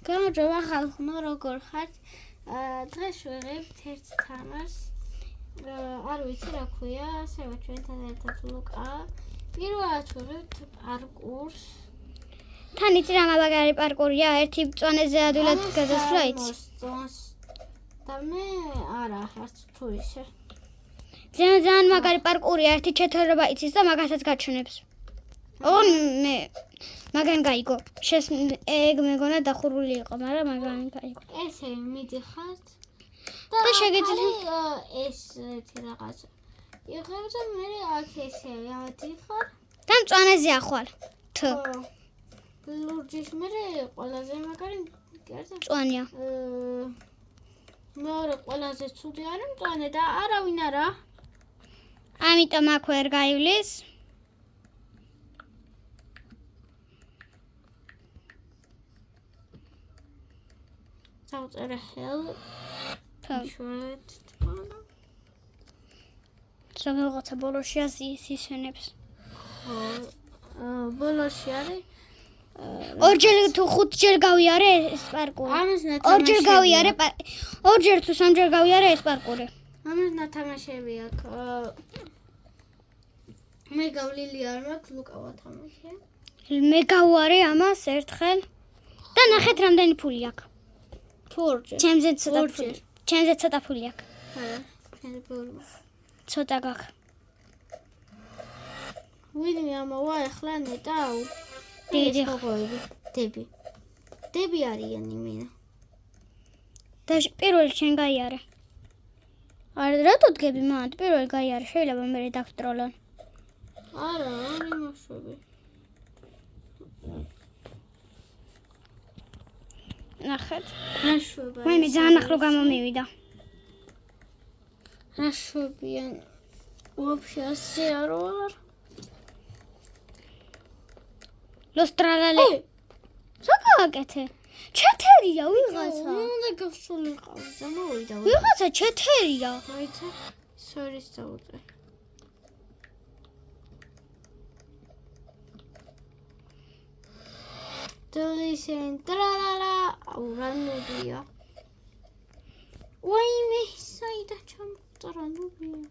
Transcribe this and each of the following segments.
გამარჯობა ხალხო, როგორ ხართ? დღეს ვიღებთ ერთ თამაშს. არ ვიცი რა ქვია, ასევე ჩვენთან ერთად ლუკა. პირველად ვიღებთ პარკურს. თან იცი რა მაგარი პარკურია, ერთი მწვანეზე ადვილად გადასვლა იცი. და მე არა, არც თუ ისე. ძალიან მაგარი პარკურია, ერთი ჩეთერობა იცის და მაგასაც გაჩვენებს. მე მაგან გაიგო. ეგ მეგონა დახურული იყო, მაგრამ მაგან გაიგო. ესე მიდიხართ და შეგიძლია ეს ერთი რაღაცა. იღებ და მე აქ ესე ავდიხარ. და მწვანეზეა ხვალ. ლურჯის მე ყველაზე მაგარი კერძა მწვანეა. მეორე ყველაზე ცუდი არის მწვანე და არავინ არა. ამიტომ აქ ვერ გაივლის. დავწერე help. შევეთ თქონა. რაღაცა ბოლოში ისენებს. ბოლოში არის ორჯერ თუ ხუთჯერ გავიარე ეს პარკური. ორჯერ გავიარე, ორჯერ თუ სამჯერ გავიარე ეს პარკური. ამას ნათამაშები აქვს. მე გავლილი არ მაქვს, ლუკა ვათამაშე. მე გავუარე ამას ერთხელ და ნახეთ რამდენი ფული აქვს. თუ ორჯერ. ჩემზე ცოტა ფული აქვს. არა, შენ ბევრი. ცოტა გაქვს. ვინმე ამოვა ახლა ნეტაუ. დები. დები არიან იმენა. და პირველი შენ გაიარე. არა, რატო დგები მანდ? პირველი გაიარე, შეიძლება მე დავსტროლონ. არა, არ იმასები. ნახეთ. რაშვება. მე ძალიან ახლო გამომივიდა. რაშვებიან. ვაფშე ასე არ ვარ. ლოსტრალალე. რა გააკეთე? ჩეთერია ვიღაცა. უნდა გავსულიყავ და მოვიდა. ვიღაცა ჩეთერია. მოიცა. სორის დაუწე. დოლისენ ტრალალა. ურანუდია. ვაიმე, საიდა ჩამწრანუდია.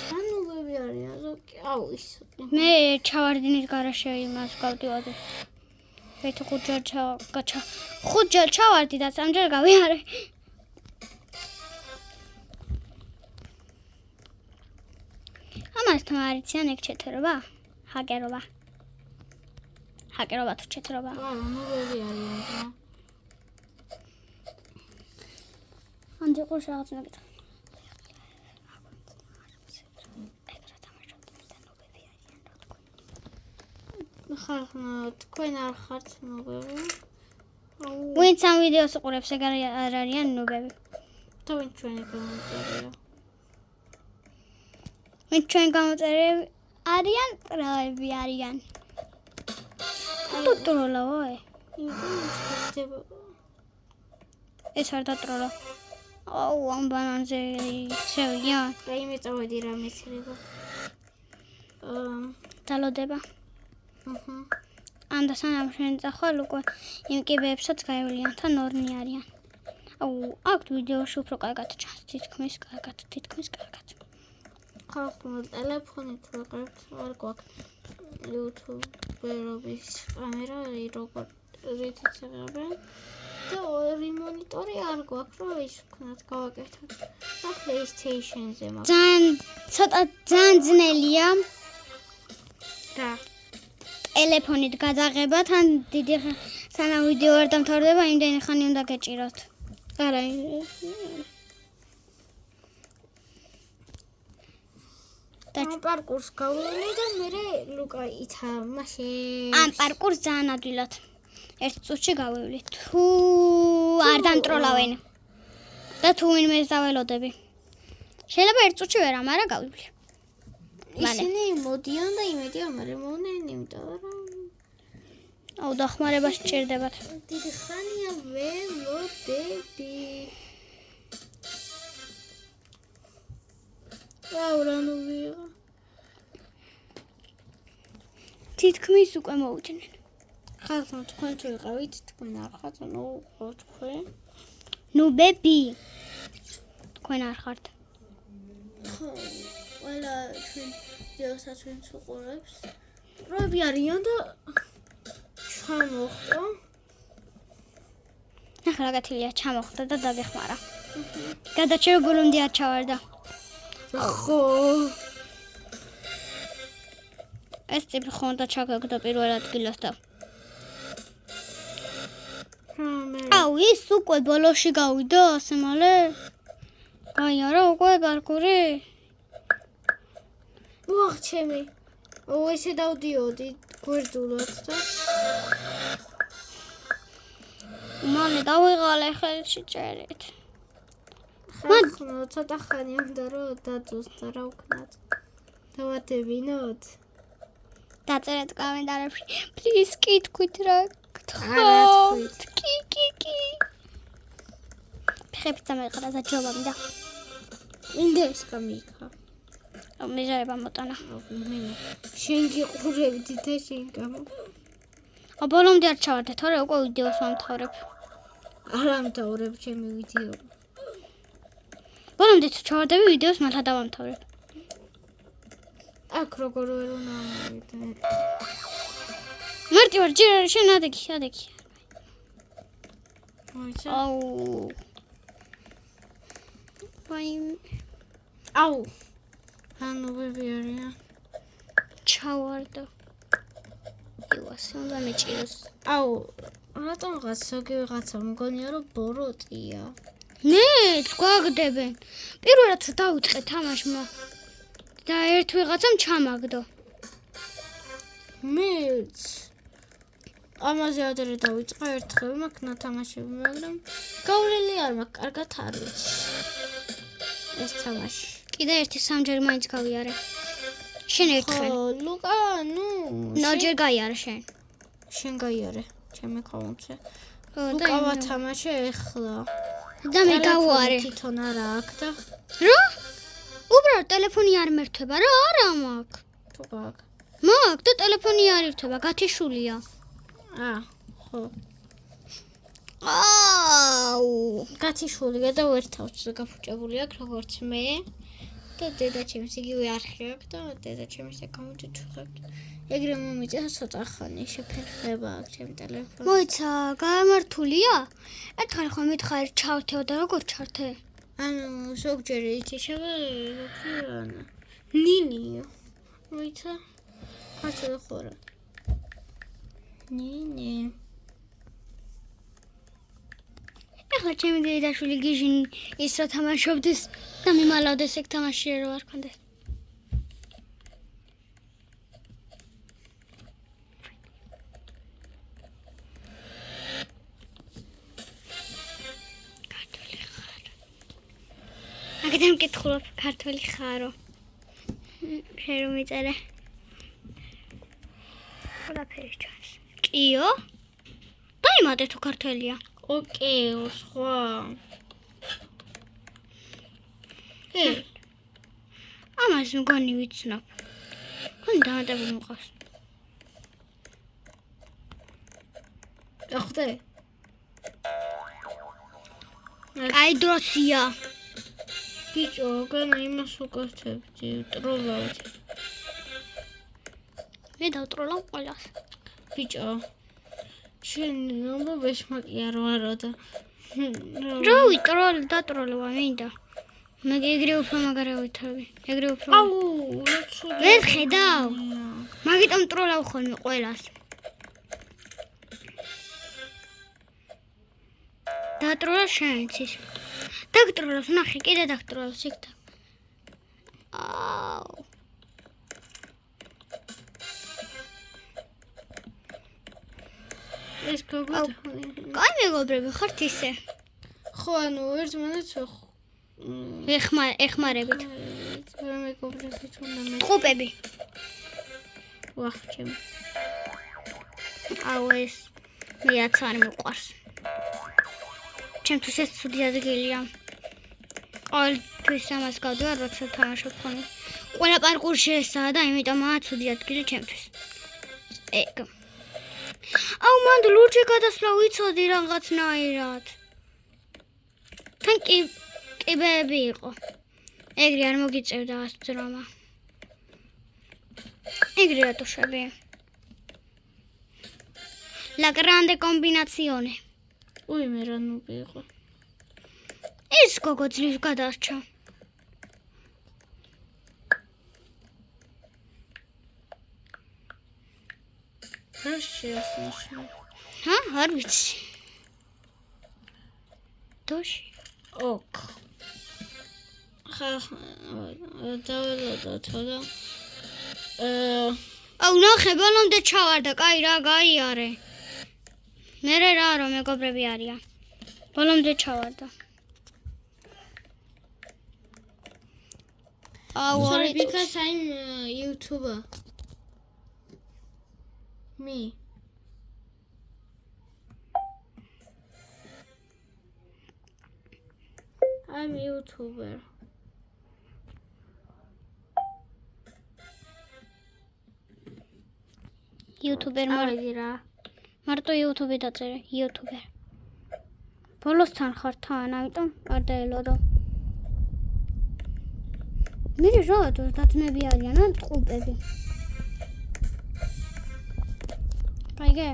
ანუები არიან ზოგი. აუ ის. მე ჩავარდინის გარაშე იმას გავდივადი. ერთი ხუთჯერ ჩავარდი და სამჯერ გავიარე. ამასთან არიციან ეგ ჩეთერობა? ჰაკერობა. ჰაკერობა თუ ჩეთერობა? ანუები არიან. ანჯი ყურს რაღაც მეკითხა. ხალხო, თქვენ არ ხართ ნუბები? ვინც ამ ვიდეოს უყურებს, ეგ არ არიან ნუბები. და ვინ ჩვენი გამოწერია? ვინც ჩვენ გამოწერები არიან, ტროლები არიან. თუ ტროლავე? ეს არ დატროლა. აუ, ამ ბანანზე შევია. და იმეწავედი რა მეცრება. დალოდება. და სანამ შენ წახვალ უკვე იმ კიბეებსაც გაივლიან, თან ორნი არიან. აუ, აქ ვიდეოში უფრო კარგად ჩანს, თითქმის კარგად. ხალხო, ტელეფონით ვიყავთ, არ გვაქვს YouTube-ერობის კამერა, როგორ რითიც იღებენ. და ორი მონიტორი არ გვაქვს, რომ ის ვქნათ გავაკეთოთ. და PlayStation-ზე მაქვს. ძალიან ძნელია. რა? ტელეფონით გადაღება, თან დიდი სანამ ვიდეო არ დამთავრდება, იმდენი ხანი უნდა გეჭიროთ. არა. ამ პარკურს გავვლენე და მე ლუკა ითამაშე. ამ პარკურს ძალიან ადვილად. ერთ წუთში გავივლი. თუ არ დამტროლავენ. და თუ ვინმე დაველოდები. შეიძლება ერთ წუთში ვერა, მაგრამ გავივლი. ისინი მოდიან და იმედია მე მომნენ, იმიტომ რომ აუ დახმარება სჭირდებათ. დიდი ხანია ველოდები. აუ რა ნუ თითქმის უკვე მოვიდნენ. ხალხო თქვენ თუ იყავით, თქვენ არ ხართ, ნუ ხო თქვენ. ნუ ბები. თქვენ არ ხართ. ხო, ყველა ჩვენ ვიდეოსაც ვინც უყურებს. პროები არიან და ჩამოხტო. ახლა გათილია ჩამოხდა და დაგეხმარა. გადაჭერა ბოლომდე არ ჩავარდა. ხო. ეს ტიპი ხონდა ჩაგაგდა პირველ ადგილას და აუ ის უკვე ბოლოში გავიდა ასე მალე გაიარა უკვე პარკური ვახ ჩემი ესე დავდიოდი გვერდულად და მალე დავიღალე ხელში წერით ხანო ცოტა ხანი უნდა რომ დაწოს და რა ვქნათ დავადებინოთ დაწერეთ კომენტარებში პლიზ კითხვით რა გთხოვთ კი ფეხებით დამეყარა დაჯობა მინდა ინდეს გამიქა მეზარება მოტანა შენ გიყურებდი და შენ გამო ბოლომდე არ ჩავარდე თორე უკვე ვიდეოს ვამთავრებ არ ამთავრებ ჩემი ვიდეო ბოლომდე თუ ჩავარდები ვიდეოს მართლა დავამთავრებ აქ როგორ ვერ უნდა მოვიდე მარტივ ჯერ შენ ადეგი მოიცა აუ ანუ ვებიარია ჩავარდა იواسე უნდა მეჭიროს აუ რატომღაც ზოგიღაცა მგონია რომ ბოროტია ნეც გვაგდებენ პირველად დავიწყე თამაშმა და ერთ ვიღაცამ ჩამაგდო მეც ამაზე ადრე დავიწყე ერთხელ მაქნა თამაშები მაგრამ გავლილი არ მაქვს კარგად არ ვიცი ეს თამაში კიდე ერთი სამჯერ მაინც გავიარე შენ ერთხელ ხო ლუკა ნოჯერ გაიარე შენ გაიარე ჩემი კაუნტზე და ლუკა ვათამაშე ეხლა და მე გავუარე თვითონ არა აქ და რა უბრალოდ ტელეფონი არ მერთვება რა არა მაქვს თუ გაქვს მაქვს და ტელეფონი არ ირთვება გათიშულია ხო აუ გათიშულია და ვერთავს გაფუჭებული აქვს როგორც მე და დედა ჩემს იგივე არხი აქვს და დედა ჩემს აკაუნტი ჩუხებთ ეგრე მომიწია ცოტა ხანი შეფერხება აქვს ჩემ ტელეფონში მოიცა გამართულია ერთხელ ხომ მითხარ ჩავთეო და როგორ ჩართე ანუ ზოგჯერ ითიშება როგორ ნინიო მოიცა ხაჭო ხორა ნინი ახლა ჩემი დედაშვილი გიჟინი ის რა თამაშობდეს და მიმალავდეს ეგ თამაში რო არ ქონდეს აგდამ კითხულობ ქართველი ხარო შენ რომ მიწერე ყველაფერი ჩანს კიო დაიმატე თუ ქართველია ოკეი სხვა ამას მგონი ვიცნობ ხომ დამატებული მყავს ახტე აი დროსია ბიჭო განა იმას უკეთებდი ტროლავდი მე დავტროლავ ყველას ბიჭო შენ ნომბერში მაგია რო არა და რა ვიტროლ დატროლვა მინდა მე ეგრე უფრო მაგარავითები ეგრე უფრო აუ ვერ ხედავ მაგიტომ ტროლავ ხოლმე ყველას დატროლა შენც ის დაგტროლავს ნახე კიდე დაგტროლავს იქ და აუ ეს გოგო კაი მეგობრები ხართ ისე ხო ანუ ერთმანეთს ეხმარებით მეგობრები თუნდა ტყუპები ვახ ჩემ აუ ეს მეც არ მიყვარს ჩემთვის ეს ცუდი ადგილია ყოველთვის ამას გავდივარ როცა თამაშობ ხოლმე ყველა პარკურში ესაა და იმიტომაა ცუდი ადგილი ჩემთვის ეგ აუ მანდ ლურჯი გადასვლა ვიცოდი რაღაცნაირად. თან კიბეები იყო. ეგრე არ მოგიწევდა ასძრომა. ეგრე რატო შვები? La grande combinazione. უი მე რა ნუბი იყო. ეს გოგო ძლივ გადარჩა. რა შეასნიშნა? არ ვიცი. დოში. ოკ. ხა დაველოდოთ და აუ ნახე ბოლომდე ჩავარდა, კაი რა გაიარე. მე რა რომ მეგობრები არიან. ბოლომდე ჩავარდა. Sorry, because I'm YouTuber. Me. I'm YouTuber. YouTuber Აი რა. მარტო YouTube დაწერე, YouTuber. ბოლოსთან ხარ თან, ამიტომ არ დაელოდო. მე რა დაწნები არიან ან ტყუპები. გაიგე?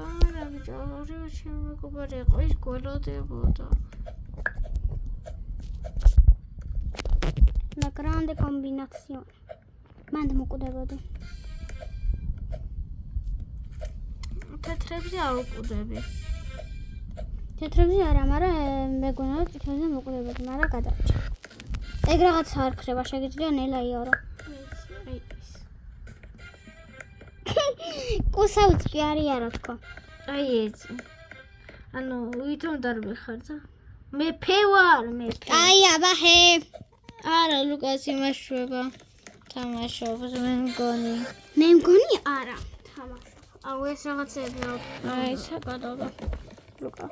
არა, ბიჭო, ორივე ჩემი მეგობარი იყო, ის გველოდებოდა. La grande combinazione. მანდ მოკვდებოდი. თეთრებზე არ უკვდები. თეთრებზე არა, მაგრამ მეგონა წითელზე მოკვდებოდი, მაგრამ გადარჩა. ეგ რაღაც არ ხდება, შეგიძლია ნელა იარო. კუსაუცი არიარო თქო. აი ეს. ანუ ვითომ დარბიხარდა? მეფე ვარ, მეფე. აი აბაჰე. არა, ლუკას იმაშვება. თამაშობს მე მგონი. მე მგონი არა, თამაშობს. აუ ეს რაღაცები აი საკადობა. ლუკა.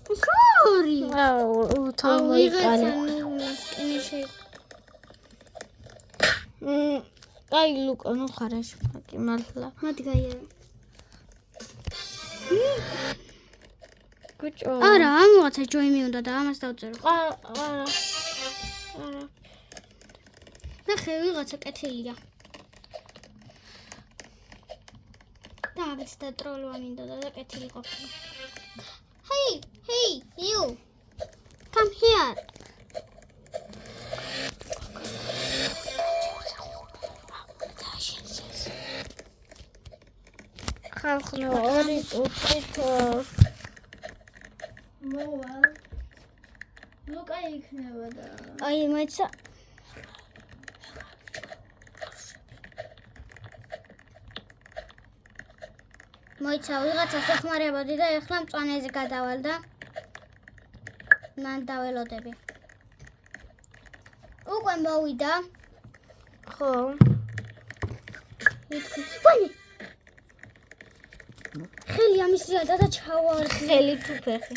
Sorry. აუ თოვლიკანი. აი ლუკა, ნუ ხარეშ ფაკი მართლა. მოდი გაიარე. გუჭო. არა, ამოაცა ჯოიმი უნდა და ამას დავწერო. არა. ნახე, ვიღაცა კეთილია. და მაგაც და ტროლვა მინდა და კეთილი ყოფილა. Hey, you. Come here. ხალხო ორი წუთით მოვალ. ლუკა იქნება და აი მოიცა. მოიცა ვიღაცა სახმარებოდი და ეხლა მწვანეზე გადავალ და მან დაველოდები. უკვე მოვიდა. ხო. ვაი. ხელი ამისიადა და ჩავარდი. ხელი თუ ფეხი.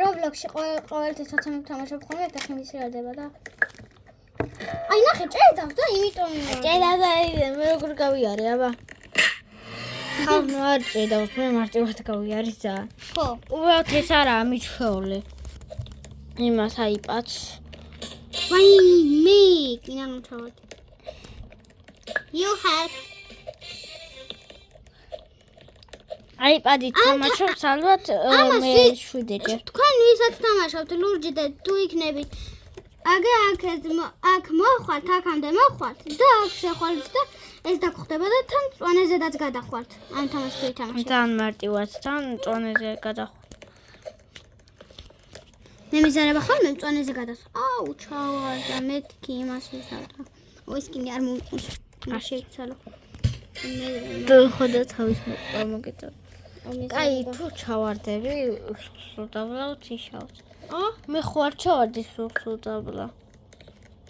Roblox-ში ყოველთვის თოცა მივთამაშობ ხოლმე ფეხი მისიადება და აი ნახე ჭედავს და იმიტომ ჭედა და მე როგორ გავიარე აბა. ხალხო არ ჭედავს, მე მარტივად გავიარე ძა. ხო. უბრალოდ ეს არაა მიჩვეული. იმას აიპაც. ვაი მე კინა მომთავად. You have აიპადით თამაშობს ალბათ მე 7-ჯერ. თქვენ ვისაც თამაშობთ ლურჯი და თუ იქნებით აგე აქ მოხვართ, აქამდე მოხვართ და აქ შეხვალთ და ეს დაგხვდება და თან წვანეზედაც გადახვართ. ამ თამაშს თუ ითამაშებთ. თან მარტივად თან წვანეზე გადახვართ. მე მიზარება ხოლმე წვანეზე გადასვა. აუ ჩავარდა მეთქი იმას ვისავდა. ვისკინი არ მოვიწონს. არ შეიცვალო. თუ ხოდა თავის მოგეწო. კაი, თუ ჩავარდები, სულდაბლად იშავს. მე ხო არ ჩავარდი სულდაბლა.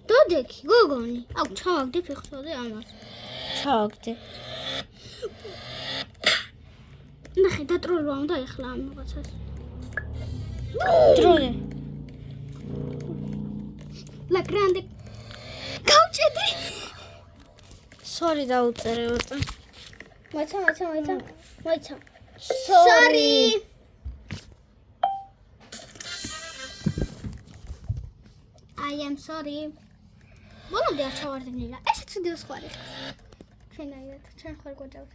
დოდექი, გოგონი. აუ ჩავაგდი ფეხსავდე ამას. ჩავაგდი. ნახე, დატროლვა უნდა ეხლა ამ რაღაცას. დროლე. La grande. გავჭედი. Sorry დაუწერე უწა. მოიცა. Sorry. I am sorry. ბოლომდე არ ჩავარდნილა. ესეც ვიდეოს ხარი. ჩვენ ხარ გვაჭავთ.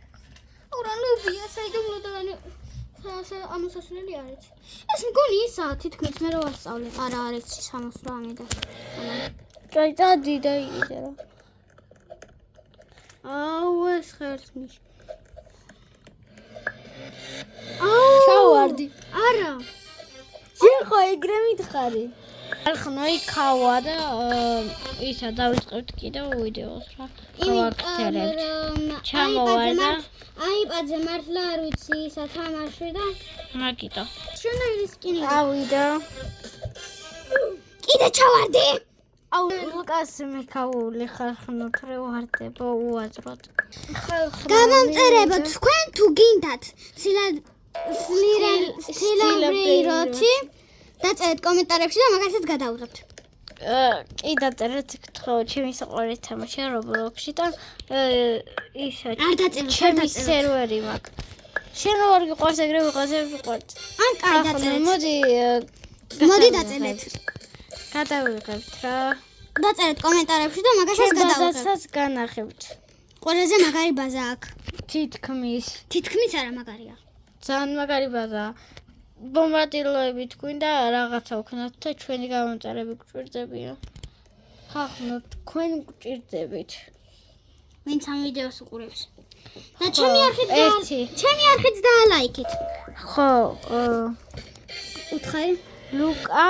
აურა ნუბია, საიდუმლოდანი. ამოსასვლელი არ იცი. ეს მგონი ისაა, თითქმის მე რო ვასწავლე. არა, არ იცი 68 და. Cai დადი და იდე რა. აუ ეს ხერხმის. ჩავარდი. არა. შენ ხო ეგრე მითხარი. ხნო იქავა და ისა დავიწყებთ კიდევ ვიდეოს რა. გავაკეთებთ. ჩამოვარდა. აიპადზე მართლა არ ვიცი ისა თამაში და მაგიტო. შენაირი სკინი. ავიდა. კიდე ჩავარდი. აუ ლუკას მეკაული ხალხნოთ რა ვარდება უაზროდ. გამომწერებო თქვენ თუ გინდათ სილაბრეიროთი დაწერეთ კომენტარებში და მაგასაც გადავიღებთ. კი დაწერეთ ხო ჩემი საყვარელი თამაშია Roblox-ში და ისა არ დაწერეთ ჩემი სერვერი მაქვს. შენ როგორ გიყვარს ეგრე ვიყავთ? ან კაი დაწერეთ. მოდი დაწერეთ. გადავიღებთ რა. დაწერეთ კომენტარებში და მაგასაც გადავიღებთ. ბაზასაც განახებთ. ყველაზე მაგარი ბაზა აქვს. თითქმის არა მაგარია. ძალიან მაგარი ბაზაა. ბომბარდილოებით გვინდა რაღაცა ვქნათ და ჩვენი გამომწერები გვჭირდებია. ხახნო თქვენ გვჭირდებით. ვინც ამ ვიდეოს უყურებს. და ჩემი არხით დაალაიქეთ. ხო, უთხარი ლუკა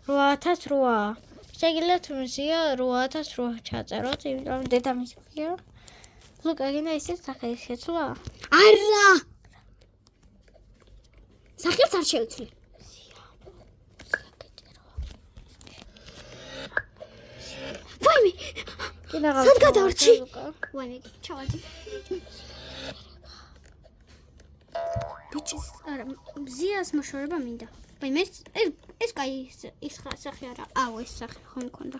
8008. შეგიძლიათ მისია 8008 ჩაწეროთ, იმიტომ რომ დედამისი ხია. ლუკა გინდა ისე სახელი შეცვლა? არა. სახელს არ შევიცვლი. ვაიმე. სად გადავრჩი? ვაიმე, ჩავარდი. ბიჭის, არა, მზიას მოშორება მინდა. ვაიმე, ეს კაი ის სახე არა. აუ, ეს სახე ხომ მქონდა.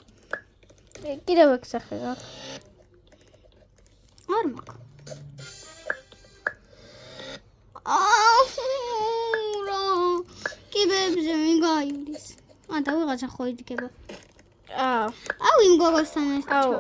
კიდევ ეგ სახე რა. არ მაქვს. კიბებზე მიგაივლის. და ვიღაცა ხო იდგება. აუ, იმ გოგოსთან ეს. აუ,